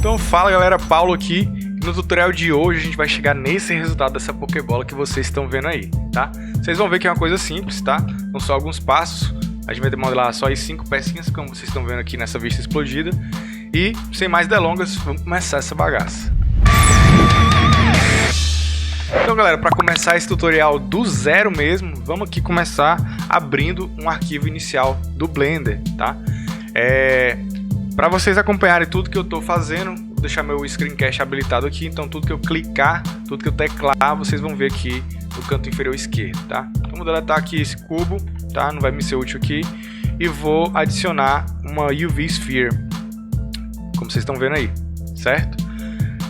Então fala galera, Paulo aqui. No tutorial de hoje a gente vai chegar nesse resultado dessa Pokébola que vocês estão vendo aí, tá? Vocês vão ver que é uma coisa simples, tá? São só alguns passos. A gente vai modelar só as 5 pecinhas, como vocês estão vendo aqui nessa vista explodida. E sem mais delongas, vamos começar essa bagaça. Então galera, para começar esse tutorial do zero mesmo, vamos aqui começar abrindo um arquivo inicial do Blender, tá? Para vocês acompanharem tudo que eu estou fazendo, vou deixar meu screencast habilitado aqui, então tudo que eu clicar, tudo que eu teclar, vocês vão ver aqui no canto inferior esquerdo, tá? Então vou deletar aqui esse cubo, tá? Não vai me ser útil aqui, e vou adicionar uma UV Sphere, como vocês estão vendo aí, certo?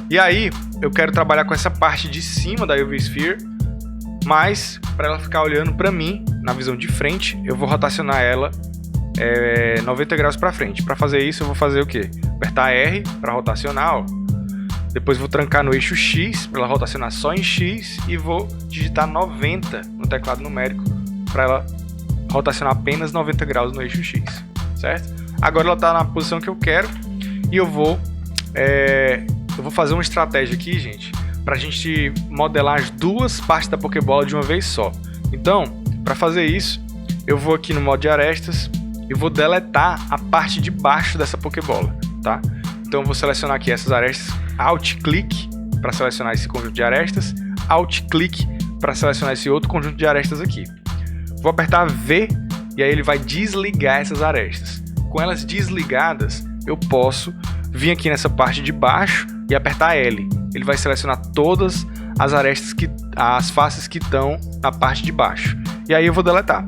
E aí, eu quero trabalhar com essa parte de cima da UV Sphere, mas para ela ficar olhando para mim, na visão de frente, eu vou rotacionar ela 90 graus para frente. Para fazer isso, eu vou fazer o que? Apertar R para rotacionar, ó. Depois vou trancar no eixo X para ela rotacionar só em X e vou digitar 90 no teclado numérico para ela rotacionar apenas 90 graus no eixo X, certo? Agora ela está na posição que eu quero e eu vou fazer uma estratégia aqui, gente, para a gente modelar as duas partes da Pokébola de uma vez só. então, para fazer isso, eu vou aqui no modo de arestas e vou deletar a parte de baixo dessa Pokébola, tá? Então eu vou selecionar aqui essas arestas, Alt-clique para selecionar esse conjunto de arestas, Alt-clique para selecionar esse outro conjunto de arestas aqui. Vou apertar V e aí ele vai desligar essas arestas. Com elas desligadas, eu posso vir aqui nessa parte de baixo e apertar L. Ele vai selecionar todas as arestas, as faces que estão na parte de baixo. E aí eu vou deletar.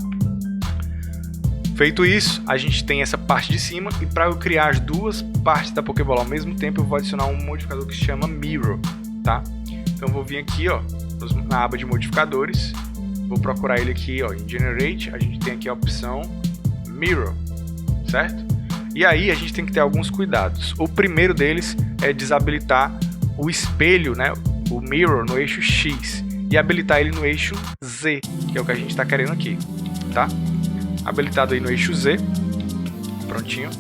Feito isso, a gente tem essa parte de cima, e para eu criar as duas partes da Pokébola ao mesmo tempo, eu vou adicionar um modificador que se chama Mirror, tá? Então eu vou vir aqui, ó, na aba de modificadores, vou procurar ele aqui, ó, em Generate, a gente tem aqui a opção Mirror, certo? E aí a gente tem que ter alguns cuidados. O primeiro deles é desabilitar o espelho, né, o Mirror no eixo X, e habilitar ele no eixo Z, que é o que a gente está querendo aqui, tá? Habilitado aí no eixo Z, prontinho.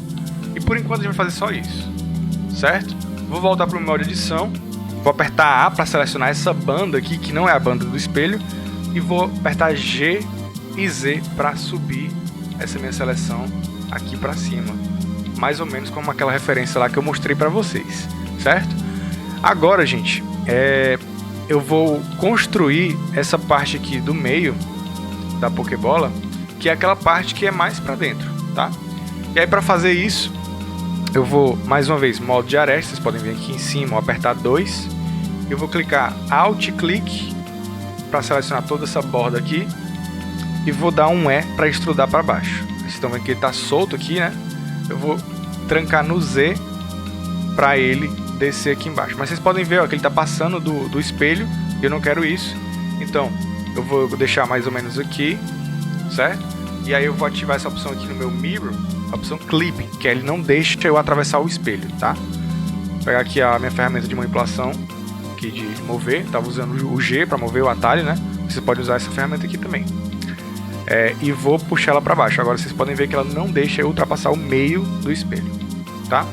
E por enquanto a gente vai fazer só isso, certo? Vou voltar para o modo edição, vou apertar A para selecionar essa banda aqui, que não é a banda do espelho, e vou apertar G e Z para subir essa minha seleção aqui para cima, mais ou menos como aquela referência lá que eu mostrei para vocês, certo? Agora, gente, eu vou construir essa parte aqui do meio da Pokébola, que é aquela parte que é mais para dentro, tá? E aí para fazer isso, eu vou mais uma vez modo de arestas, vocês podem ver aqui em cima, apertar 2, eu vou clicar Alt-clique para selecionar toda essa borda aqui e vou dar um E para extrudar para baixo. Vocês estão vendo que ele está solto aqui, né? Eu vou trancar no Z para ele descer aqui embaixo. Mas vocês podem ver, ó, que ele está passando do espelho e eu não quero isso. Então eu vou deixar mais ou menos aqui, certo? E aí eu vou ativar essa opção aqui no meu Mirror, a opção Clipping, que ele não deixa eu atravessar o espelho, tá? Vou pegar aqui a minha ferramenta de manipulação aqui de mover, estava usando o G para mover o atalho, né? Você pode usar essa ferramenta aqui também. E vou puxar ela para baixo. Agora vocês podem ver que ela não deixa eu ultrapassar o meio do espelho, tá?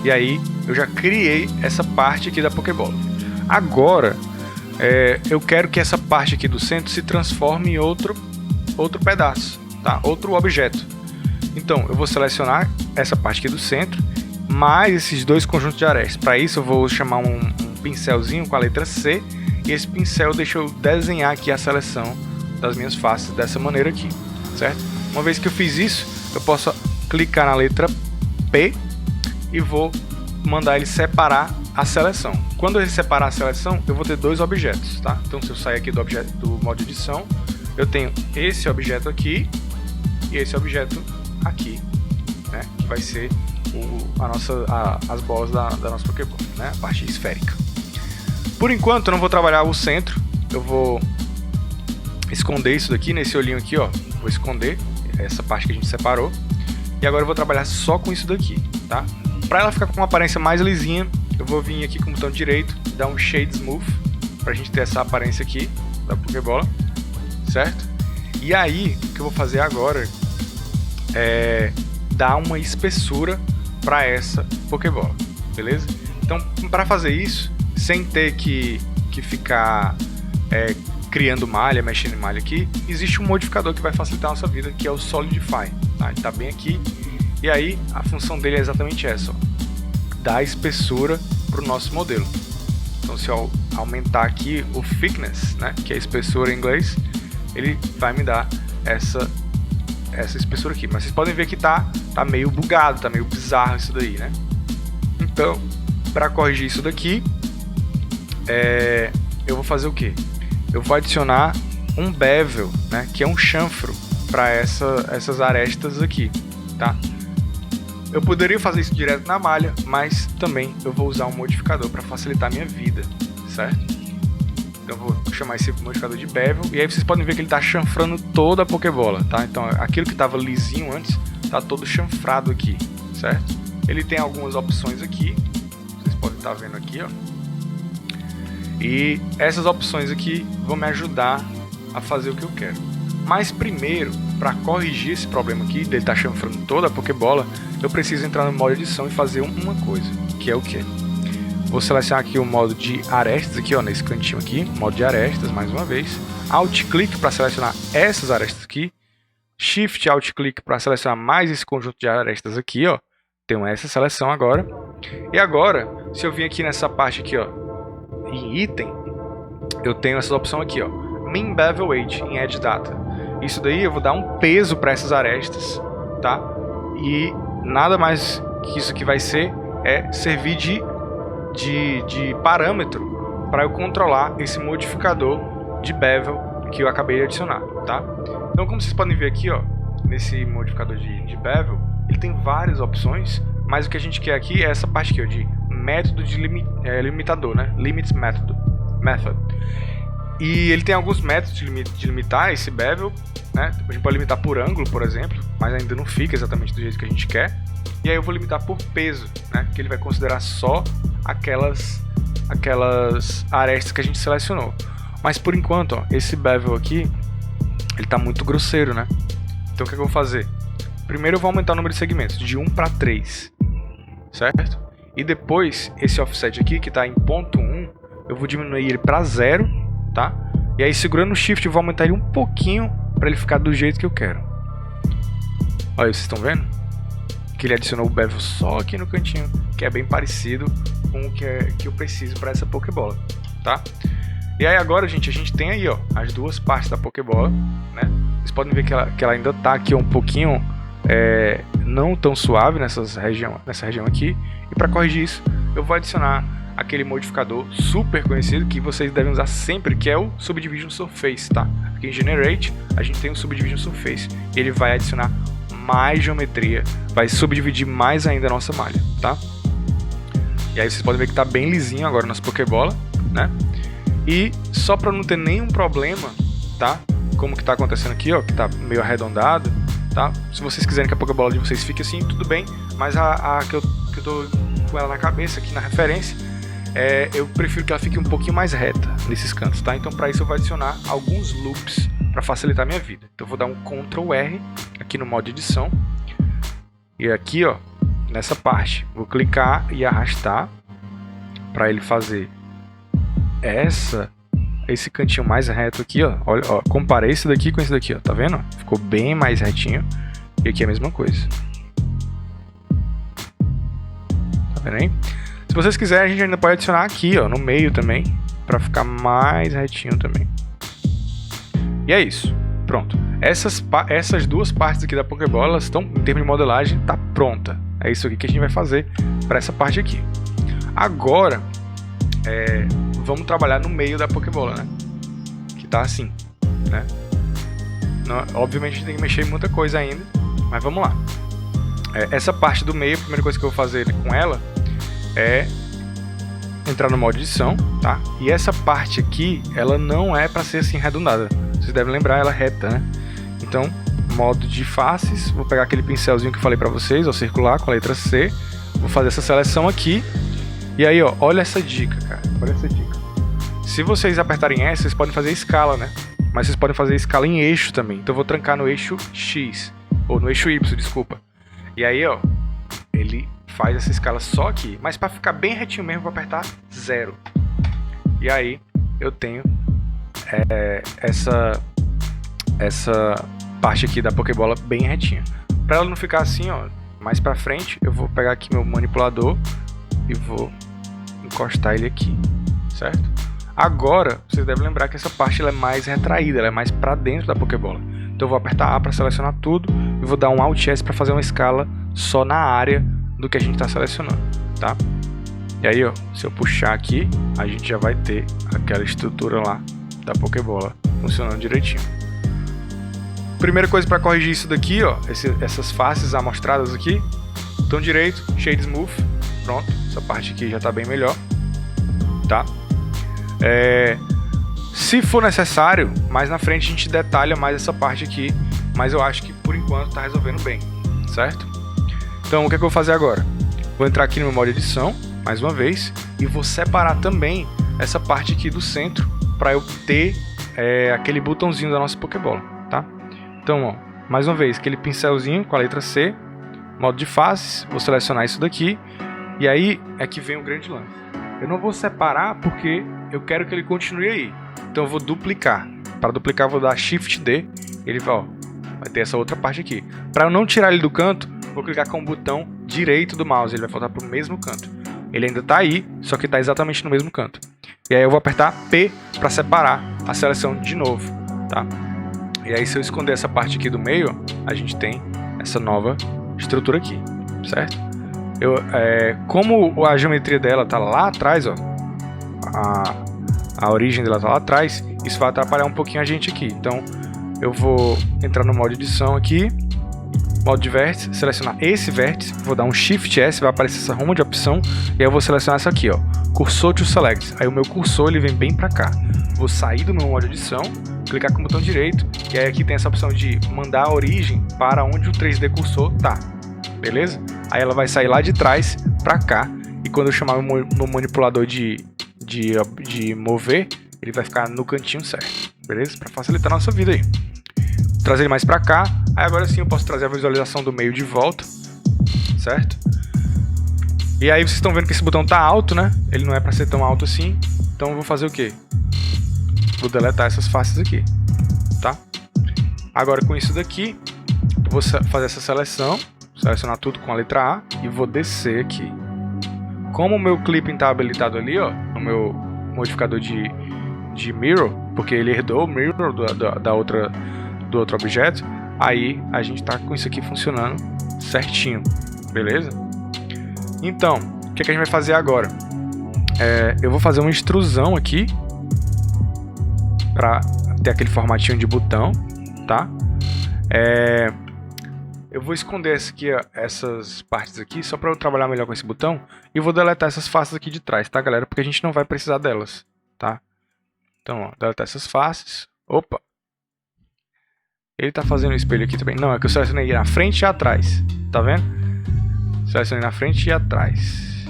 E aí eu já criei essa parte aqui da Pokébola. Agora eu quero que essa parte aqui do centro se transforme em outro pedaço, tá? Outro objeto. Então eu vou selecionar essa parte aqui do centro, mais esses dois conjuntos de arestas. Para isso eu vou chamar um pincelzinho com a letra C, e esse pincel deixa eu desenhar aqui a seleção das minhas faces dessa maneira aqui, certo? Uma vez que eu fiz isso, eu posso clicar na letra P e vou mandar ele separar a seleção. Quando ele separar a seleção, eu vou ter dois objetos, tá? Então se eu sair aqui do modo edição, eu tenho esse objeto aqui e esse objeto aqui, né? Que vai ser as bolas da nossa Pokébola, né? A parte esférica. Por enquanto eu não vou trabalhar o centro, eu vou esconder isso daqui, nesse olhinho aqui, ó. Vou esconder essa parte que a gente separou. E agora eu vou trabalhar só com isso daqui, tá? Para ela ficar com uma aparência mais lisinha, eu vou vir aqui com o botão direito, dar um Shade Smooth, pra gente ter essa aparência aqui da Pokébola, certo? E aí, o que eu vou fazer agora é dar uma espessura para essa Pokébola. beleza? Então, para fazer isso, sem ter que ficar criando malha, mexendo em malha aqui, existe um modificador que vai facilitar a nossa vida, que é o Solidify, tá? Ele está bem aqui, e aí a função dele é exatamente essa, ó, dar espessura para o nosso modelo. Então, se eu aumentar aqui o thickness, né, que é espessura em inglês, ele vai me dar essa espessura aqui. Mas vocês podem ver que tá meio bugado, tá meio bizarro isso daí, né? Então, para corrigir isso daqui, eu vou fazer o que? Eu vou adicionar um bevel, né, que é um chanfro para essas arestas aqui, tá? Eu poderia fazer isso direto na malha, mas também eu vou usar um modificador para facilitar a minha vida, certo? Então eu vou chamar esse modificador de bevel, e aí vocês podem ver que ele está chanfrando toda a Pokébola, tá? Então aquilo que estava lisinho antes está todo chanfrado aqui, certo? Ele tem algumas opções aqui, vocês podem estar vendo aqui, ó. E essas opções aqui vão me ajudar a fazer o que eu quero. Mas primeiro, para corrigir esse problema aqui, dele estar chanfrando toda a Pokébola, eu preciso entrar no modo edição e fazer uma coisa, que é o que? Vou selecionar aqui o modo de arestas, aqui ó, nesse cantinho aqui, modo de arestas, mais uma vez. Alt-clique para selecionar essas arestas aqui. Shift Alt-clique para selecionar mais esse conjunto de arestas aqui, ó. Tenho essa seleção agora. E agora, se eu vir aqui nessa parte aqui, ó, em item, eu tenho essa opção aqui, ó, Min Bevel Age em Edge Data. Isso daí eu vou dar um peso para essas arestas, tá? E nada mais que isso que vai ser é servir de parâmetro para eu controlar esse modificador de bevel que eu acabei de adicionar, tá? Então, como vocês podem ver aqui, ó, nesse modificador de bevel, ele tem várias opções, mas o que a gente quer aqui é essa parte aqui, ó, de método de limitador, né? Limit Method. E ele tem alguns métodos de limitar esse bevel, né? A gente pode limitar por ângulo, por exemplo, mas ainda não fica exatamente do jeito que a gente quer. E aí eu vou limitar por peso, né? Que ele vai considerar só aquelas arestas que a gente selecionou. Mas por enquanto, ó, esse bevel aqui, ele tá muito grosseiro, né? Então o que eu vou fazer? Primeiro eu vou aumentar o número de segmentos de 1 para 3, certo? E depois, esse offset aqui, que está em 0.1, eu vou diminuir ele para 0, tá? E aí, segurando o Shift, eu vou aumentar ele um pouquinho para ele ficar do jeito que eu quero. Olha, vocês estão vendo? Que ele adicionou o bevel só aqui no cantinho, que é bem parecido com o que eu preciso para essa Pokébola, tá? E aí agora, gente, a gente tem aí, ó, as duas partes da Pokébola, né? Vocês podem ver que ela ainda tá aqui um pouquinho não tão suave nessa região aqui. E para corrigir isso, eu vou adicionar aquele modificador super conhecido que vocês devem usar sempre, que é o Subdivision Surface, tá? Aqui em Generate, a gente tem o Subdivision Surface. E ele vai adicionar mais geometria, vai subdividir mais ainda a nossa malha, tá? E aí vocês podem ver que tá bem lisinho agora nossa Pokébola, né? E só para não ter nenhum problema, tá? Como que tá acontecendo aqui, ó, que tá meio arredondado, tá? Se vocês quiserem que a Pokébola de vocês fique assim, tudo bem, mas a que eu tô com ela na cabeça aqui na referência, eu prefiro que ela fique um pouquinho mais reta nesses cantos, tá? Então para isso eu vou adicionar alguns loops para facilitar a minha vida. Então eu vou dar um Ctrl R aqui no modo edição, e aqui, ó, nessa parte, vou clicar e arrastar para ele fazer esse cantinho mais reto aqui, ó. Olha, ó, comparei esse daqui com esse daqui, ó. Tá vendo? Ficou bem mais retinho. E aqui é a mesma coisa. Tá vendo aí? Se vocês quiserem, a gente ainda pode adicionar aqui, ó, no meio também, para ficar mais retinho também. E é isso. Pronto. Essas duas partes aqui da Pokébola, elas estão, em termos de modelagem, tá pronta. É isso aqui que a gente vai fazer para essa parte aqui. Agora, vamos trabalhar no meio da Pokébola, né? Que tá assim, né? Obviamente a gente tem que mexer em muita coisa ainda, mas vamos lá. Essa parte do meio, a primeira coisa que eu vou fazer com ela é entrar no modo edição, tá? E essa parte aqui, ela não é para ser assim arredondada. Vocês devem lembrar, ela é reta, né? Então, modo de faces, vou pegar aquele pincelzinho que eu falei para vocês, ó, circular com a letra C, vou fazer essa seleção aqui. E aí, ó, olha essa dica, cara. Olha essa dica. Se vocês apertarem S, vocês podem fazer escala, né? Mas vocês podem fazer escala em eixo também. Então eu vou trancar no eixo X, ou no eixo Y, desculpa. E aí, ó, ele faz essa escala só aqui. Mas para ficar bem retinho mesmo, eu vou apertar 0. E aí eu tenho essa parte aqui da Pokébola bem retinha. Para ela não ficar assim, ó, mais para frente, eu vou pegar aqui meu manipulador e vou encostar ele aqui, certo? Agora, vocês devem lembrar que essa parte ela é mais retraída, ela é mais para dentro da Pokébola. Então eu vou apertar A para selecionar tudo e vou dar um Alt S para fazer uma escala só na área do que a gente está selecionando, tá? E aí, ó, se eu puxar aqui, a gente já vai ter aquela estrutura lá da Pokébola funcionando direitinho. Primeira coisa para corrigir isso daqui, ó, essas faces amostradas aqui, botão direito, Shade Smooth, pronto, essa parte aqui já está bem melhor, tá? Se for necessário, mais na frente a gente detalha mais essa parte aqui, mas eu acho que por enquanto está resolvendo bem, certo? Então o que é que eu vou fazer agora? Vou entrar aqui no meu modo edição, mais uma vez, e vou separar também essa parte aqui do centro para eu ter aquele botãozinho da nossa Pokébola, tá? Então, ó, mais uma vez, aquele pincelzinho com a letra C, modo de faces, vou selecionar isso daqui, e aí é que vem o grande lance. Eu não vou separar porque eu quero que ele continue aí, então eu vou duplicar. Para duplicar eu vou dar Shift D, ele vai ter essa outra parte aqui. Para eu não tirar ele do canto, vou clicar com o botão direito do mouse, ele vai voltar para o mesmo canto. Ele ainda está aí, só que está exatamente no mesmo canto. E aí eu vou apertar P para separar a seleção de novo, tá? E aí se eu esconder essa parte aqui do meio, a gente tem essa nova estrutura aqui, certo? Como a geometria dela está lá atrás, ó, a origem dela está lá atrás, isso vai atrapalhar um pouquinho a gente aqui. Então eu vou entrar no modo edição aqui, modo de vértice, selecionar esse vértice, vou dar um Shift S, vai aparecer essa ruma de opção, e aí eu vou selecionar essa aqui, ó, Cursor to Select. Aí o meu cursor ele vem bem para cá. Vou sair do meu modo de edição, clicar com o botão direito, e aí aqui tem essa opção de mandar a origem para onde o 3D cursor tá, beleza? Aí ela vai sair lá de trás para cá, e quando eu chamar o meu manipulador de mover, ele vai ficar no cantinho certo, beleza? Para facilitar a nossa vida aí. Trazer ele mais para cá, aí agora sim eu posso trazer a visualização do meio de volta, certo? E aí vocês estão vendo que esse botão tá alto, né? Ele não é para ser tão alto assim, então eu vou fazer o quê? Vou deletar essas faces aqui, tá? Agora com isso daqui, eu vou fazer essa seleção, selecionar tudo com a letra A e vou descer aqui. Como o meu clipping está habilitado ali, ó, no meu modificador de mirror, porque ele herdou o mirror do outro objeto, aí a gente tá com isso aqui funcionando certinho, beleza? Então, o que a gente vai fazer agora? Eu vou fazer uma extrusão aqui para ter aquele formatinho de botão, tá? Eu vou esconder essas partes aqui só para eu trabalhar melhor com esse botão, e vou deletar essas faces aqui de trás, tá, galera? Porque a gente não vai precisar delas, tá? Então, ó, deletar essas faces. Opa! Ele tá fazendo o espelho aqui também. Não, é que eu selecionei na frente e atrás, tá vendo? Selecionei na frente e atrás.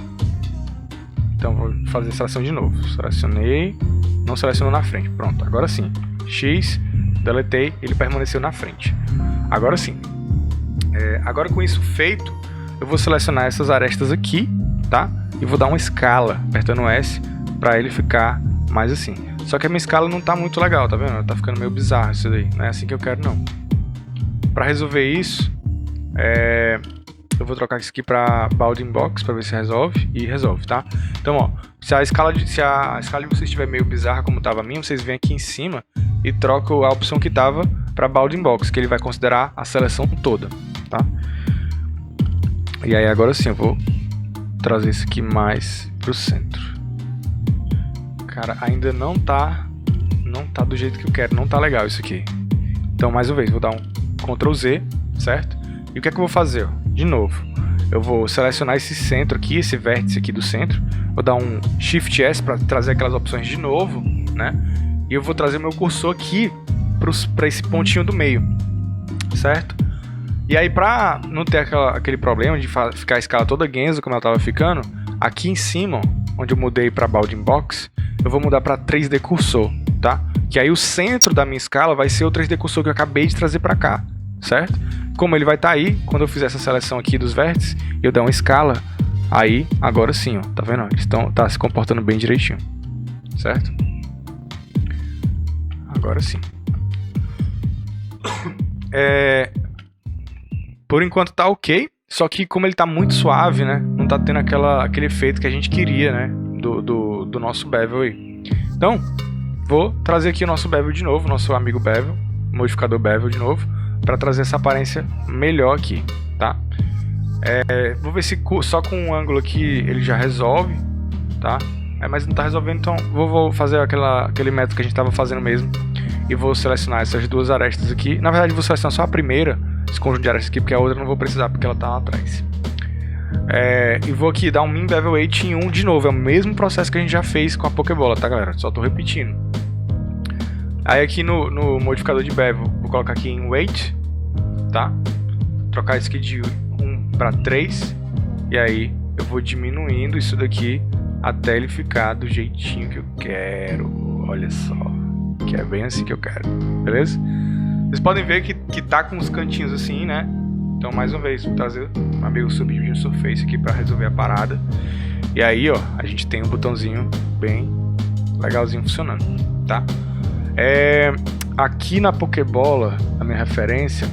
Então vou fazer a seleção de novo. Selecionei, não selecionou na frente. Pronto, agora sim. X, deletei, ele permaneceu na frente. Agora sim. Agora com isso feito, eu vou selecionar essas arestas aqui, tá? E vou dar uma escala, apertando S, para ele ficar mais assim. Só que a minha escala não tá muito legal, tá vendo? Tá ficando meio bizarro isso daí. Não é assim que eu quero, não. Para resolver isso, eu vou trocar isso aqui para Bounding Box para ver se resolve, e resolve, tá? Então, ó, se a escala de vocês estiver meio bizarra como tava a minha, vocês vêm aqui em cima e trocam a opção que tava para Bounding Box, que ele vai considerar a seleção toda, tá? E aí agora sim eu vou trazer isso aqui mais pro centro. Cara, ainda não tá do jeito que eu quero, não tá legal isso aqui. Então mais uma vez, vou dar um Ctrl Z, certo? E o que é que eu vou fazer? De novo, eu vou selecionar esse centro aqui, esse vértice aqui do centro, vou dar um Shift S para trazer aquelas opções de novo, né? E eu vou trazer meu cursor aqui para esse pontinho do meio, certo? E aí, para não ter aquele problema de ficar a escala toda Genzo como ela estava ficando, aqui em cima, onde eu mudei para Bounding Box, eu vou mudar para 3D Cursor, tá? Que aí o centro da minha escala vai ser o 3D Cursor que eu acabei de trazer para cá, certo? Como ele vai estar aí, quando eu fizer essa seleção aqui dos vértices, eu der uma escala, Aí, agora sim, ó, tá vendo? Eles tá se comportando bem direitinho, certo? Agora sim. Por enquanto tá ok, só que como ele tá muito suave, né? Não tá tendo aquele efeito que a gente queria, né? Do nosso bevel aí. Então, vou trazer aqui o nosso bevel de novo, nosso amigo bevel, modificador bevel de novo, para trazer essa aparência melhor aqui, tá? Vou ver se só com um ângulo aqui ele já resolve, tá? Mas não tá resolvendo, então vou fazer aquele método que a gente tava fazendo mesmo. E vou selecionar essas duas arestas aqui. Na verdade, vou selecionar só a primeira, esse conjunto de arestas aqui, porque a outra eu não vou precisar, porque ela tá lá atrás. E vou aqui dar um min bevel weight em 1 de novo. É o mesmo processo que a gente já fez com a Pokébola, tá, galera? Só tô repetindo. Aí aqui no modificador de bevel, vou colocar aqui em weight, tá? Trocar isso aqui de 1 para 3. E aí eu vou diminuindo isso daqui até ele ficar do jeitinho que eu quero. Olha só, que é bem assim que eu quero, beleza? Vocês podem ver que tá com os cantinhos assim, né? Então, mais uma vez, vou trazer um amigo Subdivision Surface aqui para resolver a parada. E aí, ó, a gente tem um botãozinho bem legalzinho funcionando, tá? Aqui na Pokébola, a minha referência,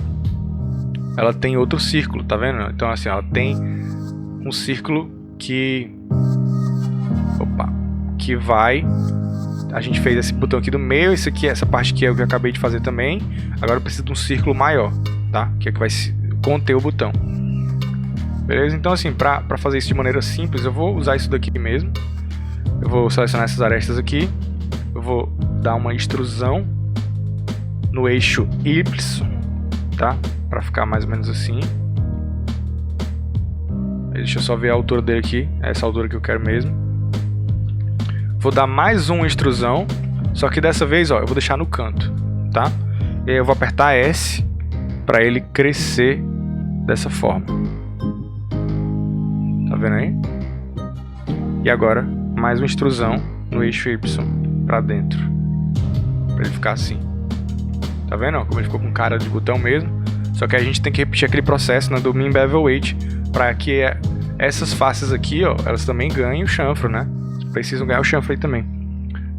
ela tem outro círculo, tá vendo? Então, assim, ela tem um círculo que vai... A gente fez esse botão aqui do meio, essa parte aqui é o que eu acabei de fazer também. Agora eu preciso de um círculo maior, tá? Que é que vai conter o botão. Beleza? Então assim, pra fazer isso de maneira simples, eu vou usar isso daqui mesmo. Eu vou selecionar essas arestas aqui. Eu vou dar uma extrusão no eixo Y, tá? Pra ficar mais ou menos assim. Deixa eu só ver a altura dele aqui. É essa altura que eu quero mesmo. Vou dar mais uma extrusão, só que dessa vez, ó, eu vou deixar no canto, tá? E aí eu vou apertar S para ele crescer dessa forma. Tá vendo aí? E agora, mais uma extrusão no eixo Y para dentro, para ele ficar assim. Tá vendo? Ó, como ele ficou com cara de botão mesmo. Só que a gente tem que repetir aquele processo, né, do min bevel weight, para que essas faces aqui, ó, elas também ganhem o chanfro, né? Precisam ganhar o chanfro aí também.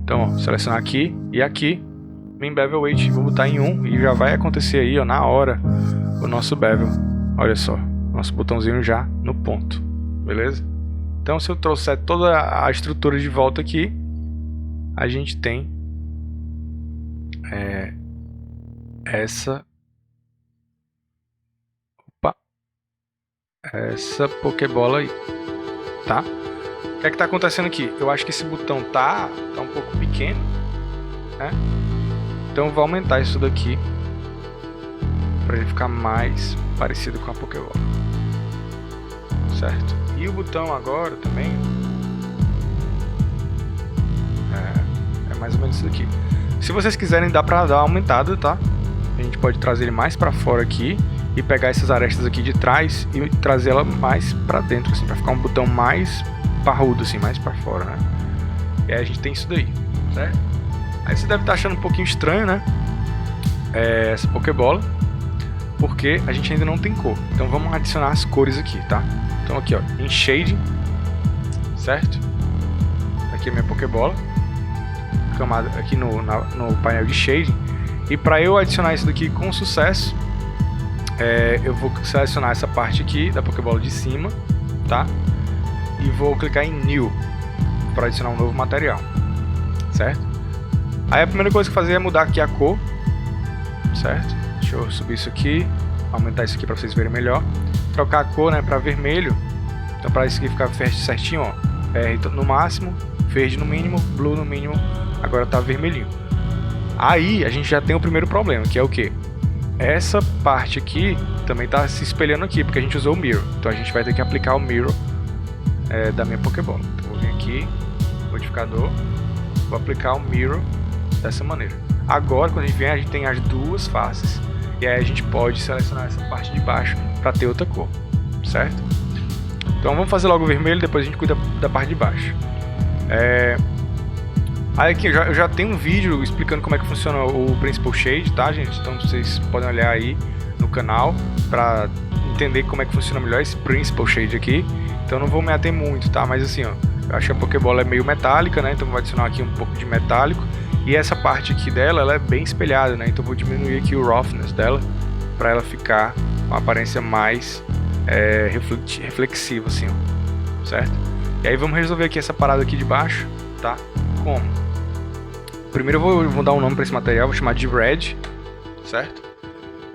Então, ó, selecionar aqui e aqui, min bevel weight, vou botar em 1 e já vai acontecer aí, ó, na hora, o nosso bevel. Olha só, nosso botãozinho já no ponto, beleza? Então, se eu trouxer toda a estrutura de volta aqui, a gente tem essa Pokébola aí, tá? O que é que tá acontecendo aqui? Eu acho que esse botão tá um pouco pequeno, né? Então eu vou aumentar isso daqui para ele ficar mais parecido com a Pokébola, certo? E o botão agora também é mais ou menos isso daqui. Se vocês quiserem, dá pra dar uma aumentada, tá? A gente pode trazer ele mais pra fora aqui e pegar essas arestas aqui de trás e trazer ela mais pra dentro, assim, pra ficar um botão mais parrudo, assim, mais pra fora, né? E aí a gente tem isso daí, certo? Aí você deve estar achando um pouquinho estranho, né? Essa Pokébola, porque a gente ainda não tem cor. Então vamos adicionar as cores aqui, tá? Então aqui, ó, em Shading, certo? Aqui é a minha Pokébola, camada aqui no painel de Shading. E para eu adicionar isso daqui com sucesso, eu vou selecionar essa parte aqui da Pokébola de cima, tá? E vou clicar em New para adicionar um novo material, certo? Aí a primeira coisa que fazer é mudar aqui a cor, certo? Deixa eu subir isso aqui, aumentar isso aqui para vocês verem melhor. Trocar a cor, né, para vermelho. Então para isso aqui ficar certinho, ó, no máximo, verde no mínimo, blue no mínimo. Agora tá vermelhinho. Aí a gente já tem o primeiro problema, que é o que? Essa parte aqui também tá se espelhando aqui, porque a gente usou o Mirror. Então a gente vai ter que aplicar o Mirror da minha Pokébola. Então vou vir aqui, modificador, vou aplicar o Mirror dessa maneira. Agora, quando a gente vem, a gente tem as duas faces. E aí a gente pode selecionar essa parte de baixo para ter outra cor, certo? Então vamos fazer logo o vermelho, depois a gente cuida da parte de baixo. Aí aqui eu já tenho um vídeo explicando como é que funciona o Principal Shade, tá, gente? Então vocês podem olhar aí no canal para entender como é que funciona melhor esse Principal Shade aqui. Então não vou me ater muito, tá? Mas assim, ó, eu acho que a Pokébola é meio metálica, né? Então vou adicionar aqui um pouco de metálico. E essa parte aqui dela, ela é bem espelhada, né? Então vou diminuir aqui o roughness dela para ela ficar com uma aparência mais reflexiva, assim, ó, certo? E aí vamos resolver aqui essa parada aqui de baixo, tá? Como? Primeiro eu vou dar um nome para esse material, vou chamar de Red, certo?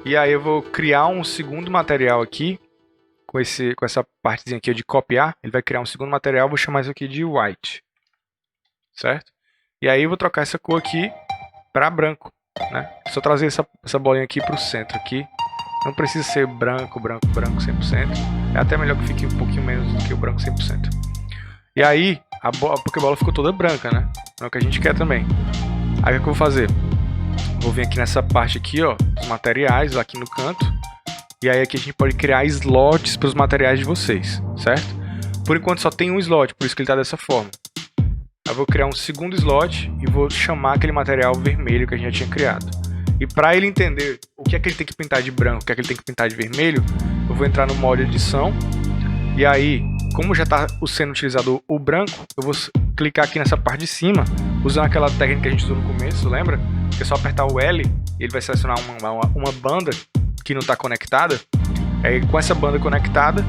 E aí eu vou criar um segundo material aqui, com essa partezinha aqui de copiar, ele vai criar um segundo material, vou chamar isso aqui de White, certo? E aí eu vou trocar essa cor aqui para branco, né? Só trazer essa bolinha aqui para o centro aqui. Não precisa ser branco, branco, branco 100%. É até melhor que fique um pouquinho menos do que o branco 100%. E aí a Pokébola ficou toda branca, né? É o que a gente quer também. Aí o que eu vou fazer? Vou vir aqui nessa parte aqui, ó, os materiais aqui no canto. E aí aqui a gente pode criar slots para os materiais de vocês, certo? Por enquanto só tem um slot, por isso que ele está dessa forma. Eu vou criar um segundo slot e vou chamar aquele material vermelho que a gente já tinha criado. E para ele entender o que é que ele tem que pintar de branco, o que é que ele tem que pintar de vermelho, eu vou entrar no modo edição. E aí, como já está sendo utilizado o branco, eu vou clicar aqui nessa parte de cima, usando aquela técnica que a gente usou no começo, lembra? Que é só apertar o L e ele vai selecionar uma banda que não está conectada. Aí com essa banda conectada,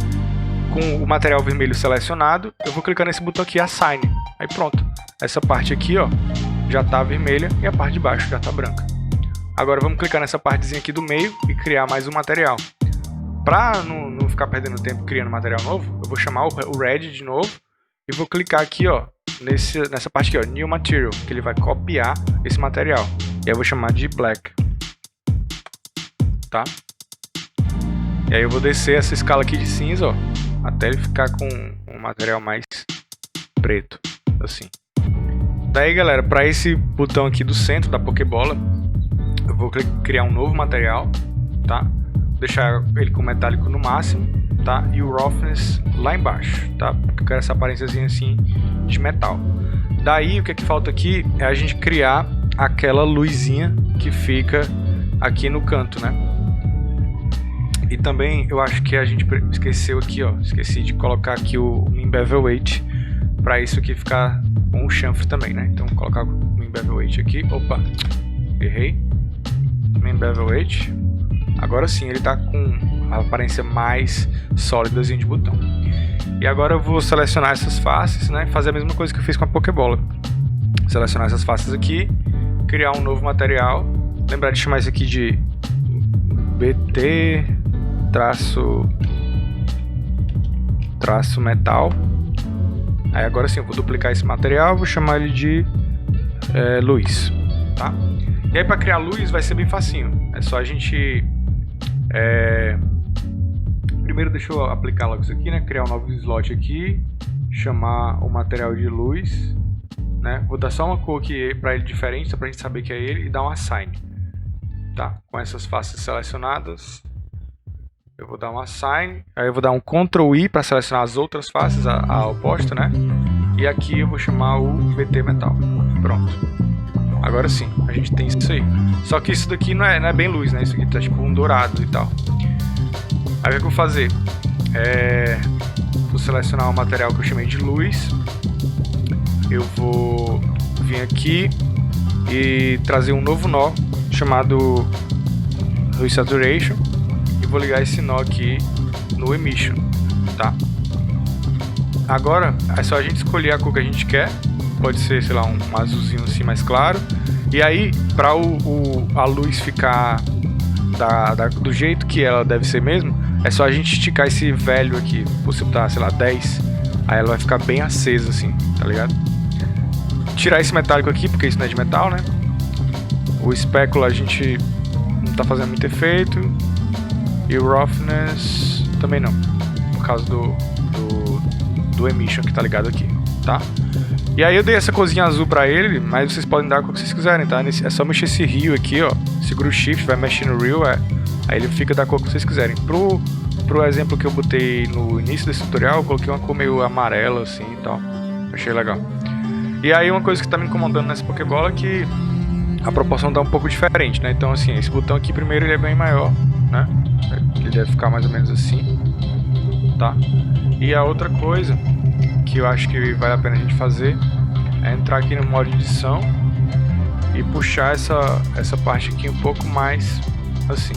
com o material vermelho selecionado, eu vou clicar nesse botão aqui, Assign. Aí pronto, essa parte aqui, ó, já está vermelha e a parte de baixo já está branca. Agora vamos clicar nessa partezinha aqui do meio e criar mais um material. Para não ficar perdendo tempo criando material novo, eu vou chamar o Red de novo e vou clicar aqui, ó, nessa parte aqui, ó, New Material, que ele vai copiar esse material. E aí eu vou chamar de Black. Tá? E aí eu vou descer essa escala aqui de cinza, ó, até ele ficar com um material mais preto, assim. Daí, galera, para esse botão aqui do centro da Pokébola, eu vou criar um novo material, tá? Vou deixar ele com metálico no máximo, tá? E o roughness lá embaixo, tá? Porque eu quero essa aparênciazinha assim de metal. Daí, o que é que falta aqui é a gente criar aquela luzinha que fica aqui no canto, né? E também eu acho que a gente esqueceu aqui, ó, esqueci de colocar aqui o Min Bevel Weight para isso aqui ficar com o chanfre também, né? Então vou colocar o Min Bevel Weight aqui. Opa, errei. Min Bevel Weight. Agora sim, ele tá com a aparência mais sólida de botão. E agora eu vou selecionar essas faces, né? Fazer a mesma coisa que eu fiz com a Pokébola. Selecionar essas faces aqui, criar um novo material. Lembrar de chamar isso aqui de BT traço metal. Aí agora sim eu vou duplicar esse material, vou chamar ele de luz, tá? E aí para criar luz vai ser bem facinho, é só a gente primeiro deixa eu aplicar logo isso aqui, né? Criar um novo slot aqui, chamar o material de luz, né? Vou dar só uma cor aqui para ele diferente, só para a gente saber que é ele, e dar um assign, tá? Com essas faces selecionadas, eu vou dar um assign, aí eu vou dar um Ctrl I para selecionar as outras faces, a oposta, né? E aqui eu vou chamar o BT Metal. Pronto. Agora sim, a gente tem isso aí. Só que isso daqui não é bem luz, né? Isso aqui tá tipo um dourado e tal. Aí o que eu vou fazer? Vou selecionar o material que eu chamei de luz. Eu vou vir aqui e trazer um novo nó chamado Hue Saturation. Vou ligar esse nó aqui no Emission, tá? Agora é só a gente escolher a cor que a gente quer, pode ser, sei lá, um azulzinho assim mais claro. E aí, para a luz ficar do jeito que ela deve ser mesmo, é só a gente esticar esse velho aqui, você botar, sei lá, 10, aí ela vai ficar bem acesa assim, tá ligado? Tirar esse metálico aqui, porque isso não é de metal, né? O espéculo a gente não tá fazendo muito efeito. E o roughness também não, por causa do emission que tá ligado aqui, tá? E aí eu dei essa corzinha azul pra ele, mas vocês podem dar o que vocês quiserem, tá? É só mexer esse rio aqui, ó, segura o shift, vai mexer no rio, aí ele fica da cor que vocês quiserem. Pro exemplo que eu botei no início desse tutorial, eu coloquei uma cor meio amarela assim e tal, achei legal. E aí uma coisa que tá me incomodando nessa Pokébola é que a proporção tá um pouco diferente, né? Então assim, esse botão aqui primeiro ele é bem maior, né? Ele deve ficar mais ou menos assim. tá? E a outra coisa que eu acho que vale a pena a gente fazer é entrar aqui no modo edição e puxar essa parte aqui um pouco mais assim,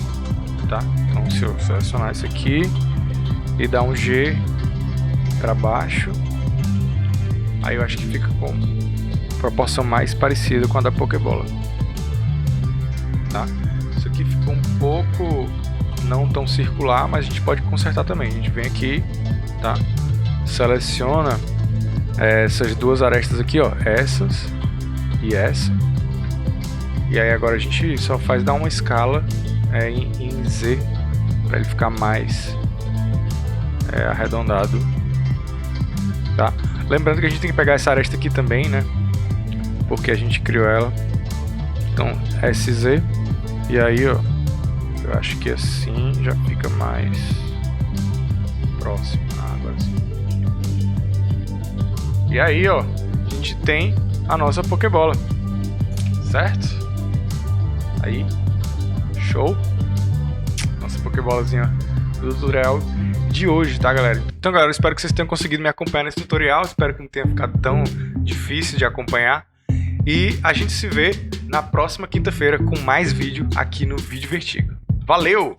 tá? Então se eu selecionar isso aqui e dar um G para baixo, aí eu acho que fica com proporção mais parecida com a da Pokébola, tá? Isso aqui ficou um pouco não tão circular, mas a gente pode consertar também. A gente vem aqui, tá? Seleciona essas duas arestas aqui, ó, essas e essa. E aí agora a gente só faz dar uma escala em Z para ele ficar mais arredondado, tá? Lembrando que a gente tem que pegar essa aresta aqui também, né? Porque a gente criou ela. Então SZ, e aí, ó, eu acho que assim já fica mais próximo. Agora sim. E aí, ó, a gente tem a nossa Pokébola, certo? Aí, show. Nossa Pokébolazinha do tutorial de hoje, tá, galera? Então, galera, eu espero que vocês tenham conseguido me acompanhar nesse tutorial. Espero que não tenha ficado tão difícil de acompanhar. E a gente se vê na próxima quinta-feira com mais vídeo aqui no Vídeo Vertigo. Valeu!